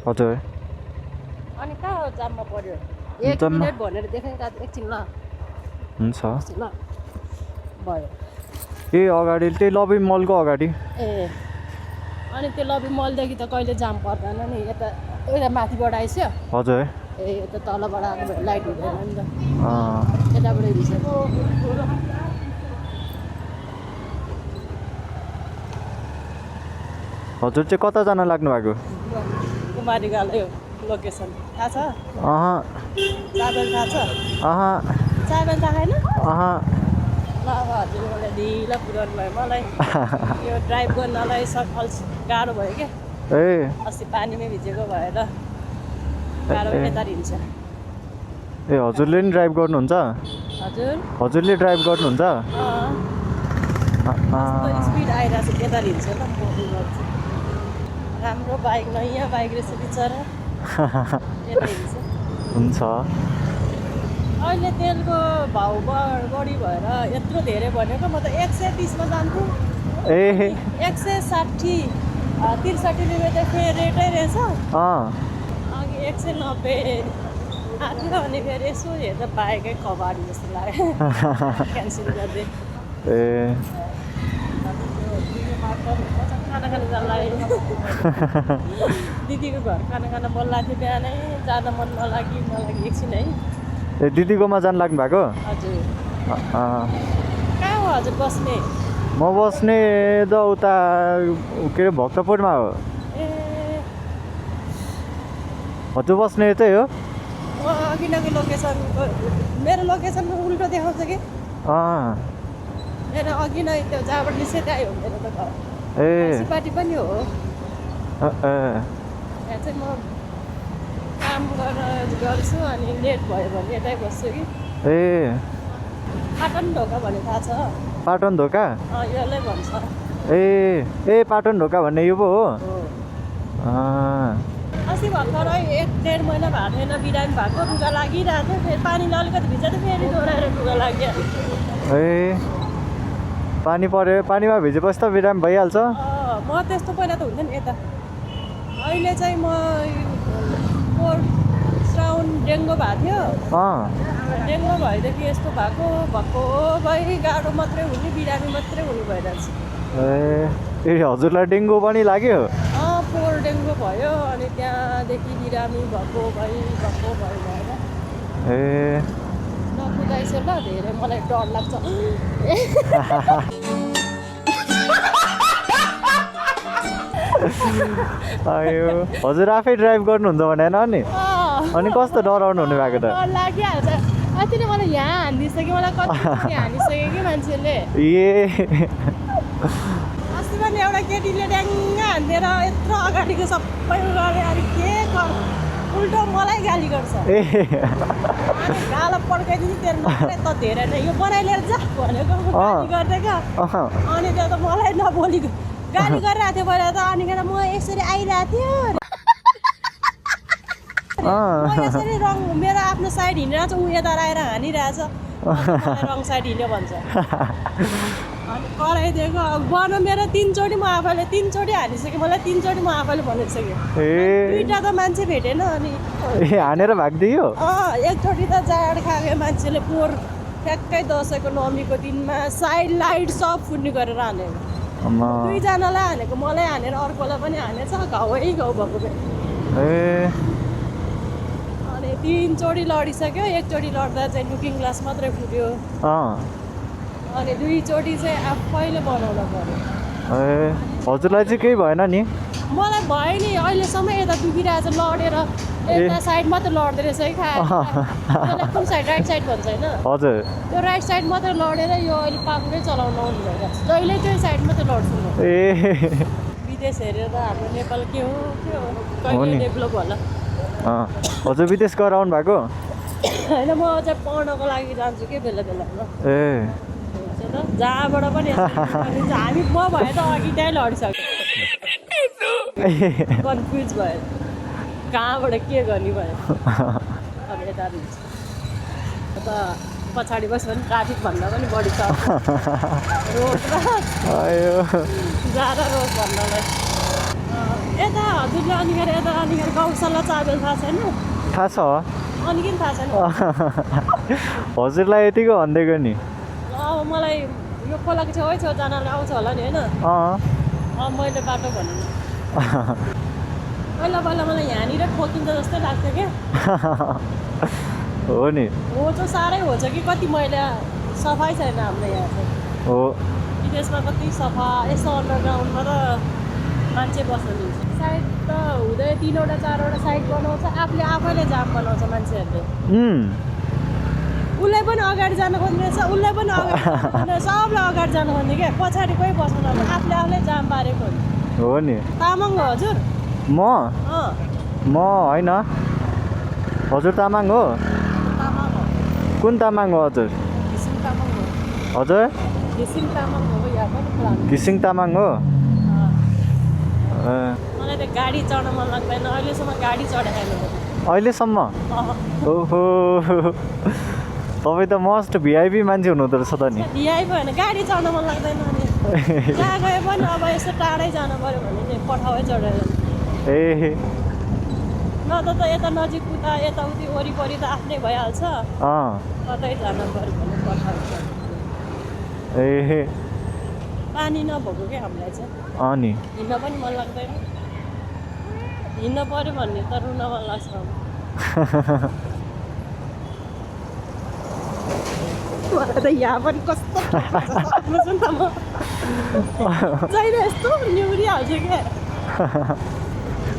हजुर अनि कहाँ जाममा पर्यो 1 मिनेट भनेर देखेँ त एकछिन ल हुन्छ ल भयो ए अगाडि त्यही लबी मलको अगाडि ए अनि त्यो लबी मलदेखि त कहिले जाम पर्दैन नि यता एउटा माथिबाट आइस्यो हजुर ए यता तलबाट आएको भए लाइट हुँदैन नि त यताबाट हिँड्छ हजुर चाहिँ कता जान लाग्नु भएको कुमारी गाले लोकेसन थाहा छ चाबेल थाहा छ चाबेल थाहा छैन ल अब हजुरले ढिलो पुऱ्याउनु भयो मलाई यो ड्राइभ गर्नलाई गाह्रो भयो क्या ए अस्ति पानीमै भिजेको भएर गाह्रो यता हिँड्छ ए हजुरले नि ड्राइभ गर्नुहुन्छ हजुरले ड्राइभ गर्नुहुन्छ स्पिड आइरहेको छ यता हिँड्छ ल म राम्रो बाइक नयाँ बाइक रहेछ बिचरा यता हिँड्छ हुन्छ अहिले तेलको भाउ बढी भएर यत्रो धेरै भनेको म त 130 मा जान्थेँ ए 160 63 रुपियाँ त फेरि रेटै रहेछ अघि 190 आएको अनि फेरि यसो हेर्दा बाइकै कबाडी जस्तो लाग्यो क्यान्सल गरिदिएँ ए खाना खान जानु दिदीको घर खाना खान मन लाग्थ्यो बिहानै जान मन नलागी एकछिन है ए दिदीकोमा जानु लाग्नु भएको हजुर कहाँ हो हजुर बस्ने म बस्ने त उता के अरे भक्तपुरमा हो ए हजुर बस्ने त्यही हो अघि लोकेसन मेरो लोकेसन उल्टो देखाउँछ कि मेरो अघि नै त्यो जहाँबाट निस्के त्यही हो मेरो त घर ए पार्टी पनि हो यहाँ चाहिँ म काम गर्छु अनि लेट भयो भने यतै बस्छु कि ए पाटन ढोका भन्ने थाहा छ पाटन ढोका यसलाई भन्छ ए पाटन ढोका भन्ने यो पो हो अस्ति भर्खरै 1-1.5 महिना भएको थिएन बिरामी भएको रुगा लागिरहेको थियो फेरि पानीले अलिकति भिज्दा त फेरि डोराएर रुगा लाग्यो ए पानी पर्यो पानीमा भिजेपछि त बिरामी भइहाल्छ म त्यस्तो पहिला त हुन्थेन यता अहिले चाहिँ म श्राउन डेङ्गु भएको थियो डेङ्गु भएदेखि यस्तो भएको भई गाह्रो मात्रै हुने बिरामी मात्रै हुने भइरहेछ ए हजुरलाई डेङ्गु पनि लाग्यो पोर डेङ्गु भयो अनि त्यहाँदेखि बिरामी भएको भएर ए नकुदाइसो ल धेरै मलाई डर लाग्छ अयो हजुर आफै ड्राइभ गर्नुहुन्छ भनेन नि अनि कस्तो डराउनु हुने भएको त डर लागिहाल्छ अस्ति नै मलाई यहाँ हानिदिइसक्यो मलाई कति हानिसक्यो कि मान्छेले ए अस्ति पनि एउटा केटीले ड्याङ्ग हानिदिएर यत्रो अगाडिको सबै गरे अनि के उल्टो मलाई गाली गर्छ ए गालो पड्काइदिनु तेरो नगरे त धेरै नै यो बनाइलिएर जा भनेको गाली गर्दै अनि त्यो त मलाई नबोली गाली गरिरहेको थियो पहिला त अनिखेर म यसरी आइरहेको थियो यसरी रङ मेरो आफ्नो साइड हिँडिरहेको छ ऊ यता आएर हानिरहेछ रङ साइड हिँड्यो भन्छ अनि कराइदिएको बन मेरो 3 चोटि म आफैले 3 चोटि हानिसकेँ मलाई 3 चोटि म आफैले भनिसकेँ दुईवटा त मान्छे भेटेन अनि ए हानेर भाग्दियो एकचोटि त जाड खायो मान्छेले पोहोर ठ्याक्कै दसैँको नवमीको दिनमा साइड लाइट सब फुट्ने गरेर हानेको दुईजनालाई हानेको मलाई हानेर अर्कोलाई पनि हानेछ घाउै घाउ भएको ए अनि 3 चोटि लडिसक्यो एकचोटि लड्दा चाहिँ लुकिङ ग्लास मात्रै फुट्यो अनि 2 चोटि चाहिँ आफैले बनाउनु पर्यो ए हजुरलाई चाहिँ केही भएन नि मलाई भयो नि अहिलेसम्म यता दुखिरहेको छ लडेर यता साइड मात्रै लड्दो रहेछ है खाएर कुन साइड राइट साइड भन्छ होइन हजुर त्यो राइट साइड मात्रै लडेर यो अहिले पाङ्गै चलाउनु आउनु भइरहेको छ जहिले त्यो साइड मात्रै लड्छु म ए विदेश हेरेर त हाम्रो नेपाल के हो कहिले डेभलप होला हजुर विदेश गएर आउनु भएको होइन म चाहिँ पढ्नको लागि जान्छु कि बेला बेला ए जहाँबाट पनि हामी म भए त अघि त्यहीँ लडिसक्यो कन्फ्युज भयो कहाँबाट के गर्ने भयो अब यता त पछाडि बस्यो भने ट्राफिक भन्दा पनि बढी छ रोड र जाँदा रोड भन्नालाई यता हजुरले अनिखेर यता अनिखेर गौशाला चाबेल थाहा छैन थाहा छ अनि किन थाहा छैन हजुरलाई यतिको भनिदिएको नि अब मलाई यो खोलाको छेउजानाले आउँछ होला नि होइन मैले बाटो भनेँ पहिला मलाई यहाँनिर ठोकिन्छ जस्तै लाग्थ्यो क्या हो नि हो चाहिँ साह्रै हो कि कति मैले सफाइ छैन हाम्रो यहाँ चाहिँ हो विदेशमा कति सफा यसो अन्डरग्राउन्डमा त मान्छे बस्न मिल्छ साइड त हुँदै 3वटा 4वटा साइड बनाउँछ आफैले जाम बनाउँछ मान्छेहरूले उसलाई पनि अगाडि जान खोज्ने रहेछ उसलाई पनि अगाडि सबलाई अगाडि जान खोज्ने क्या पछाडि कोही बस्नु नपर्ने आफूले जाम पारेको हो नि तामाङ हो हजुर म होइन हजुर तामाङ हो तामाङ हो कुन तामाङ हो हजुर घिसिङ तामाङ हो हजुर घिसिङ तामाङ हो यहाँ पनि घिसिङ तामाङ हो मलाई त गाडी चढ्न मन लाग्दैन अहिलेसम्म गाडी चढाएन अहिलेसम्म ओहो तपाईँ त मस्ट भिआइपी मान्छे हुनुहुँदो रहेछ त नि भिआइपी होइन गाडी चढ्न मन लाग्दैन अनि जहाँ गए पनि अब यस्तो टाढै जानु पऱ्यो भने चाहिँ पठाउै चढेर ए न त यता नजिक उता यताउति वरिपरि त आफ्नै भइहाल्छ कतै जानु पऱ्यो भने पठाउँछ ए पानी नभएको क्या हामीलाई चाहिँ अनि हिँड्न पनि मन लाग्दैन हिँड्न पऱ्यो भन्ने त रुन मन लाग्छ त यहाँ पनि कस्तो नि त म जहिले यस्तो निहुरिहाल्छु क्या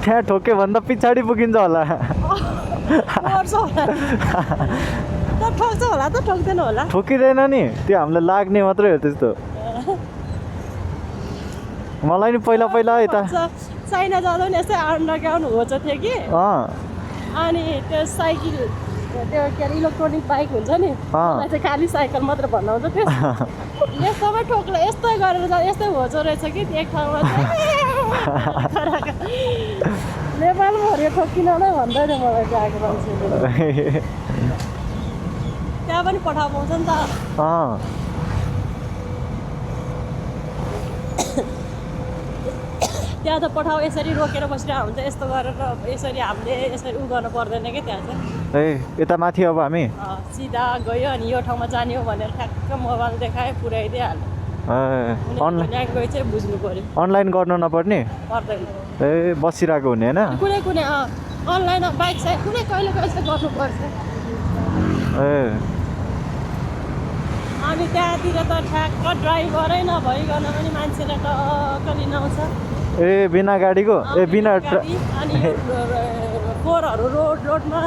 त्यहाँ ठोक्यो भन्दा पछाडि पुगिन्छ होला पर्छ होला त ठोक्छ होला त ठोक्दैन होला ठोकिँदैन नि त्यो हामीलाई लाग्ने मात्रै हो त्यस्तो मलाई नि पहिला यता चाइना जाँदा पनि यस्तै अन्डरग्राउन्ड होच थियो कि अनि त्यो साइकल त्यो के अरे इलेक्ट्रोनिक बाइक हुन्छ नि मलाई चाहिँ खालि साइकल मात्र भन्नुहुन्छ त्यो यस्तोमै ठोक्ला यस्तै गरेर यस्तै होचो रहेछ कि एक ठाउँमा नेपालमा हरियो ठोकिन नै भन्दैन मलाई गएको मान्छेले त्यहाँ पनि पठाउ पाउँछ नि त त्यहाँ त पठाउ यसरी रोकेर बसिरहेको हुन्छ यस्तो गरेर यसरी हामीले यसरी उ गर्नु पर्दैन क्या त्यहाँ चाहिँ यता माथि अब हामी सिधा गयो अनि यो ठाउँमा जाने हो भनेर ठ्याक्क मोबाइल देखायो पुऱ्याइदिइहाल्यो ल्याङ्ग्वेज चाहिँ बुझ्नु पऱ्यो अनलाइन गर्नु नपर्ने पर्दैन बसिरहेको हुने होइन कुनै अनलाइन बाइक साइक कुनै कहिले चाहिँ गर्नुपर्छ अनि त्यहाँतिर त ठ्याक्क ड्राइभरै नभइकन पनि मान्छेलाई टक्क लिन आउँछ बिना गाडीको बिना अनि फोहोरहरू रोडमा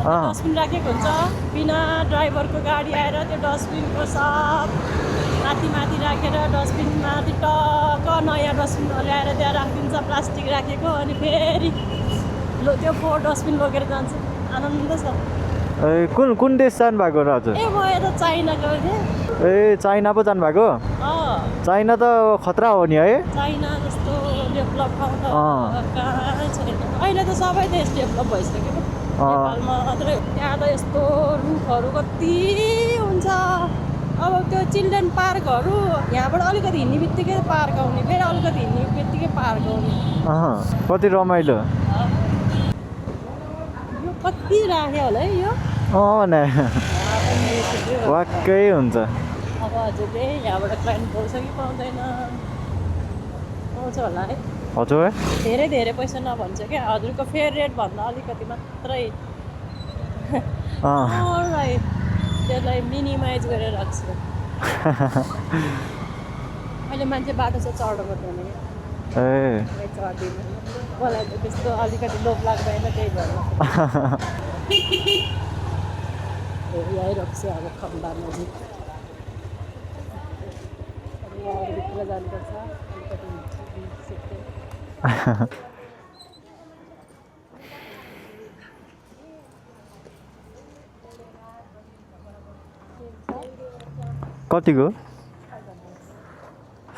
डस्टबिन राखेको हुन्छ बिना ड्राइभरको गाडी आएर त्यो डस्टबिनको सब माथि राखेर डस्टबिन माथि टक्क नयाँ डस्टबिन ल्याएर त्यहाँ राखिदिन्छ प्लास्टिक राखेको अनि फेरि त्यो फोहोर डस्टबिन लगेर जान्छ आनन्द छ कुन देश जानु भएको र हजुर म यता चाइना गएको थिएँ चाइना पो जानु भएको चाइना त खतरा हो नि है चाइना जस्तो डेभलप ठाउँ त कहाँ छैन अहिले त सबै देश डेभलप भइसक्यो नेपालमा मात्रै त्यहाँ त यस्तो रुखहरू कति हुन्छ अब त्यो चिल्ड्रेन पार्कहरू यहाँबाट अलिकति हिँड्ने बित्तिकै पार्क आउने फेरि अलिकति हिँड्ने बित्तिकै पार्क आउने कति रमाइलो यो कति राख्यो होला है यो भने वाक्कै हुन्छ अब हजुरले यहाँबाट क्लाइन्ट पाउँछ कि पाउँदैन पाउँछ होला है हजुर धेरै पैसा नभन्छ क्या हजुरको फेयर रेटभन्दा अलिकति मात्रै त्यसलाई मिनिमाइज गरेर राख्छु अहिले मान्छे बाटो चाहिँ चढ्नु पर्दैन क्या चढ्दिनँ मलाई त त्यस्तो अलिकति लोभ लाग्दैन त्यही भएर यहीँ रोक्छु अब खम्बा नजिक भित्र जानुपर्छ अलिकति कतिको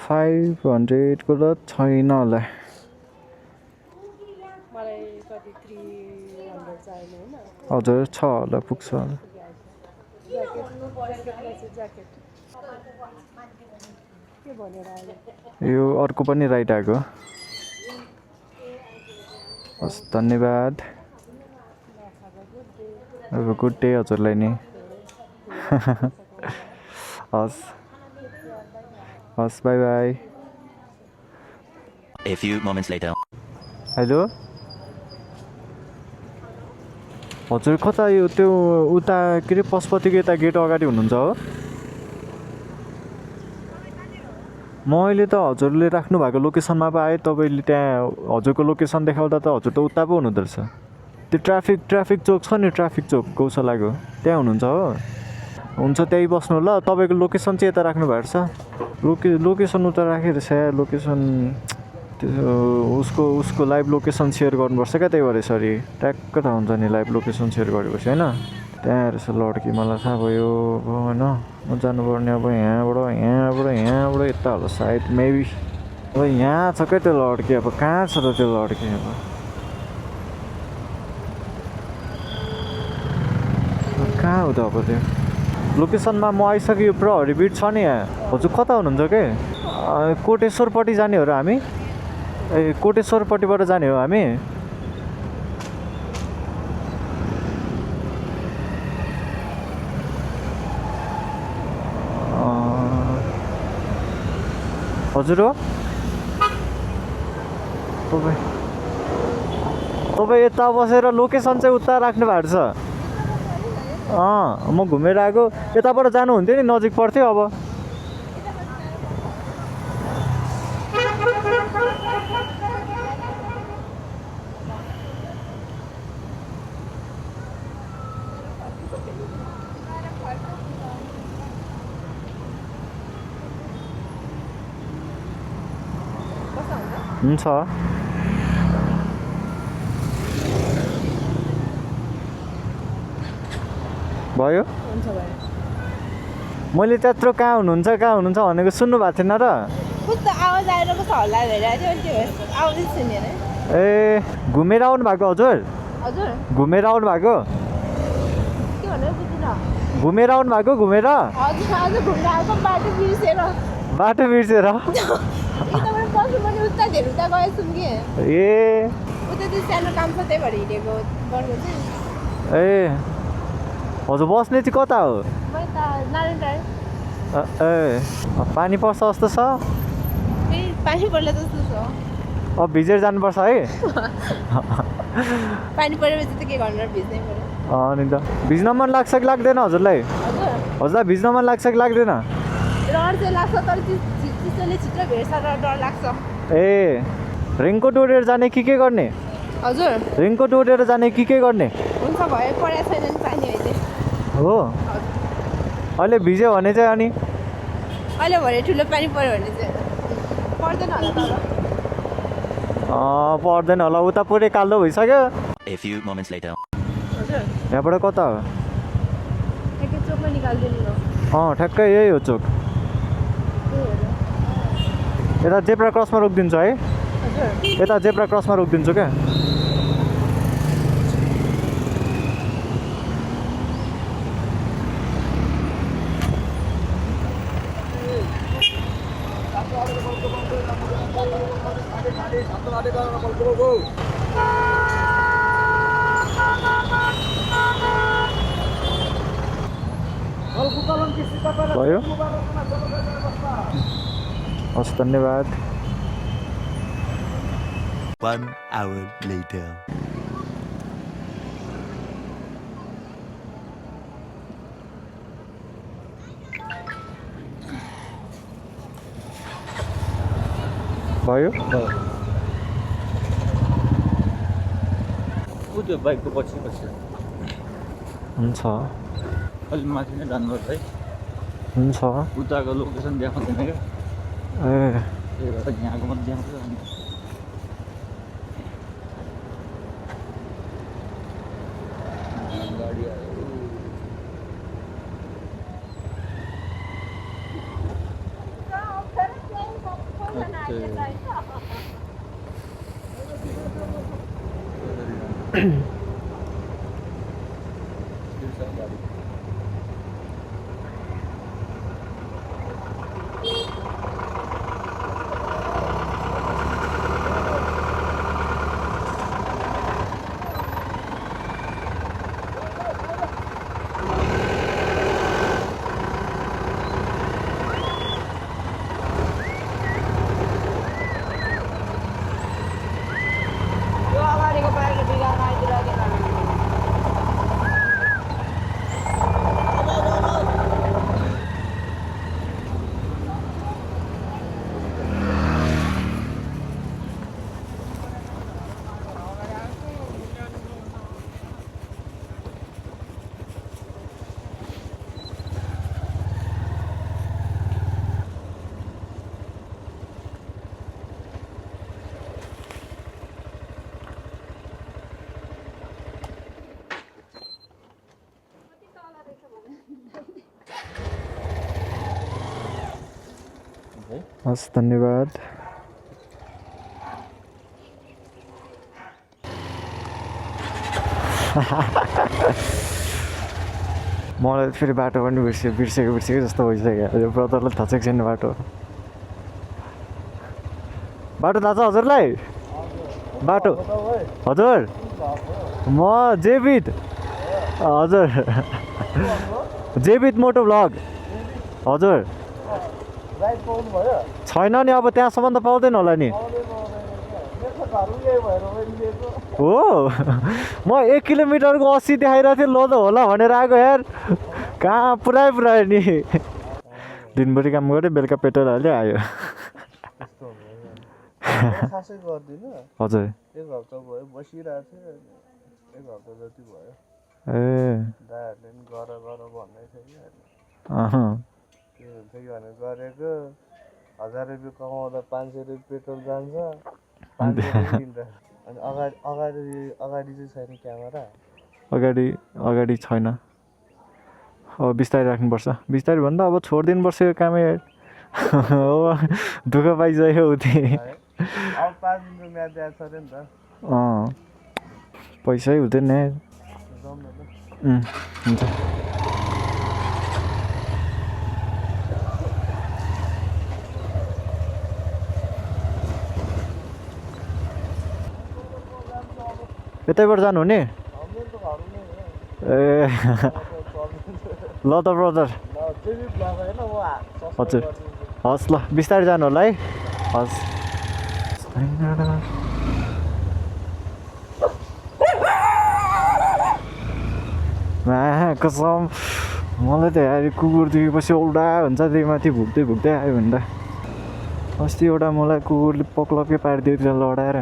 500 को त छैन होला मलाई कति 300 चाहिने हैन हजुर छ होला पुग्छ होला के भनेर आयो यो अर्को पनि राइट आएको हस् धन्यवाद अब गुड डे हजुरलाई नि हस् हस् by by A few moments later. Hello हजुर कता यो त्यो उता के अरे पशुपतिको यता गेट अगाडि हुनुहुन्छ हो म अहिले त हजुरले राख्नु भएको लोकेसनमा पो आएँ तपाईँले त्यहाँ हजुरको लोकेसन देखाउँदा त हजुर त उता पो हुनुहुँदो रहेछ त्यो ट्राफिक चोक छ नि ट्राफिक चोक गौशालाको त्यहाँ हुनुहुन्छ हो हुन्छ त्यहीँ बस्नु ल तपाईँको लोकेसन चाहिँ यता राख्नु भएको छ लोकेसन उता राखेर लोकेसन त्यो उसको लाइभ लोकेसन सेयर गर्नुपर्छ क्या त्यही भएर सरी ट्याक्क थाहा हुन्छ नि लाइभ लोकेसन सेयर गरेपछि होइन त्यहाँ रहेछ लड्की मलाई थाहा भयो होइन म जानुपर्ने अब यहाँबाट यता होला सायद मेबी अब यहाँ छ क्या त्यो लड्की अब कहाँ छ त त्यो लड्की अब कहाँ हो त अब त्यो लोकेसनमा म आइसक्यो प्रहरी बिट छ नि यहाँ हजुर कता हुनुहुन्छ के कोटेश्वरपट्टि जाने हो र हामी ए कोटेश्वरपट्टिबाट जाने हो हामी हजुर हो तपाईँ यता बसेर लोकेसन चाहिँ उता राख्नु भएको छ म घुमेर आएको यताबाट जानुहुन्थ्यो नि नजिक पर्थ्यो अब हुन्छ भयो मैले त्यत्रो कहाँ हुनुहुन्छ भनेको सुन्नु भएको थिएन र ए घुमेर आउनु भएको हजुर घुमेर आउनु भएको बाटो बिर्सेर ए हजुर बस्ने चाहिँ कता हो ए पानी पर्छ जस्तो छ अब भिजेर जानुपर्छ है पानी परेपछि त के गर्नु भिज्नै पर्यो अनि त भिज्न मन लाग्छ कि लाग्दैन हजुरलाई हजुरलाई भिज्न मन लाग्छ कि लाग्दैन डर चाहिँ लाग्छ तर चिसोले छिटो भेट्छ र डर लाग्छ ए रेनकोट ओढेर जाने के गर्ने हजुर रेनकोट ओढेर जाने के गर्ने हुन्छ भयो परेको छैन नि पानी अहिले हो अहिले भिज्यो भने चाहिँ अनि अहिले भरे ठुलो पानी पऱ्यो भने चाहिँ पर्दैन होला पर्दैन होला उता पुरै कालो भइसक्यो A few moments later. हजुर यहाँबाट कता हो ठ्याक्कै चोकमा निकालिदिनु न ठ्याक्कै यही हो चोक यता जेब्रा क्रसमा रोकिदिन्छु है हजुर यता जेब्रा क्रसमा रोकिदिन्छु क्या भयो हस् धन्यवाद 1 hour later. भयो त्यो बाइकको पछि पछि हुन्छ अलिक माथि नै जानुपर्छ है हुन्छ उताको लोकेसन देखाउँदैन क्या ए त्यही भएर यहाँको मात्रै देखाउँछ अनि गाडी आयो हस् धन्यवाद मलाई फेरि बाटो पनि बिर्सेको जस्तो भइसक्यो यो ब्रदरलाई थाहा छ कि छैन बाटो थाहा छ हजुरलाई बाटो हजुर म जेबिद हजुर जेबिद मोटो भ्लग हजुर छैन नि अब त्यहाँसम्म त पाउँदैन होला नि हो म 1 किलोमिटरको 80 देखाइरहेको थिएँ ल त होला भनेर आएको यार कहाँ पुऱ्यायो नि दिनभरि काम गऱ्यो बेलुका पेट्रोल हाल्यो आयो खासै गर्दिनँ हजुर 1 हप्ता भयो बसिरहेको थिएँ 1 हप्ता जति भयो ए दाहरूले पनि गर भन्दै थियो अहँ के हुन्छ कि भनेर गरेको 1000 रुपियाँ कमाउँदा 500 रुपियाँ पेट्रोल जान्छ 500 रुपियाँ किन्छ अनि अगाडि चाहिँ छैन क्यामेरा अगाडि छैन अब बिस्तारै राख्नुपर्छ बिस्तारै भन्दा अब छोडिदिनुपर्छ यो कामै हो दुःख पाइसक्यो उति अब 5 दिनको म्याच दिएको छ अरे नि त पैसै हुँदैन जाउँ न हुन्छ यतैबाट जानु हुने ए ल त ब्रदर हजुर हस् ल बिस्तारै जानु होला है हस् कसम मलाई त यार कुकुर देखेपछि औडा हुन्छ त्यही माथि भुक्दै आयो भने त अस्ति एउटा मलाई कुकुरले पक्लक्कै पारिदियो त्यसलाई लडाएर